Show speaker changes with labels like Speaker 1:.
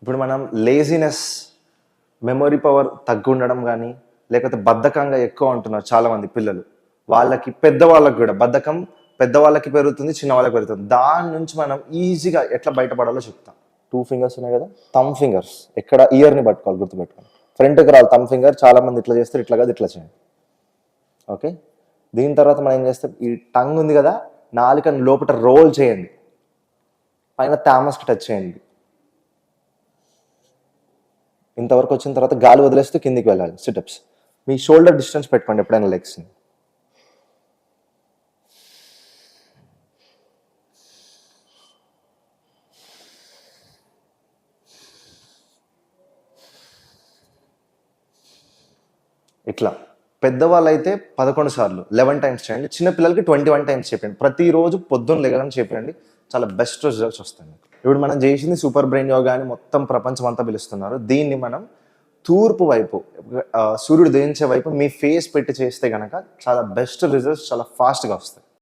Speaker 1: ఇప్పుడు మనం laziness, memory power తగ్గి ఉండడం కానీ, లేకపోతే బద్ధకంగా ఎక్కువ ఉంటున్నారు చాలామంది పిల్లలు. వాళ్ళకి పెద్దవాళ్ళకి కూడా బద్ధకం పెద్దవాళ్ళకి పెరుగుతుంది, చిన్నవాళ్ళకి పెరుగుతుంది. దాని నుంచి మనం ఈజీగా ఎట్లా బయటపడాలో చెప్తాం. 2 ఫింగర్స్ ఉన్నాయి కదా, థమ్ ఫింగర్స్ ఎక్కడ ఇయర్ని పట్టుకోవాలి, గుర్తుపెట్టుకోండి. ఫ్రంట్కి రావాలి థమ్ ఫింగర్. చాలామంది ఇట్లా చేస్తారు, ఇట్లా కాదు ఇట్లా చేయండి. ఓకే, దీని తర్వాత మనం ఏం చేస్తాం, ఈ టంగ్ ఉంది కదా, నాలుకని లోపల రోల్ చేయండి, పైన థామస్కి టచ్ చేయండి. ఇంతవరకు వచ్చిన తర్వాత గాలి వదిలేస్తూ కిందికి వెళ్ళాలి. సిటప్స్. మీ షోల్డర్ డిస్టెన్స్ పెట్టుకోండి ఎప్పుడైనా లెగ్స్ని. ఇట్లా పెద్దవాళ్ళు అయితే 11 సార్లు 11 టైమ్స్ చేయండి. చిన్నపిల్లలకి 21 టైమ్స్ చెప్పండి. ప్రతిరోజు పొద్దున్న లేగలని చెప్పండి. చాలా బెస్ట్ రిజల్ట్స్ వస్తాయి. ఇప్పుడు మనం చేసింది సూపర్ బ్రెయిన్ యోగా అని మొత్తం ప్రపంచం అంతా పిలుస్తున్నారు. దీన్ని మనం తూర్పు వైపు, సూర్యుడు ఉదయించే వైపు మీ ఫేస్ పెట్టి చేస్తే కనుక చాలా బెస్ట్ రిజల్ట్స్ చాలా ఫాస్ట్గా వస్తాయి.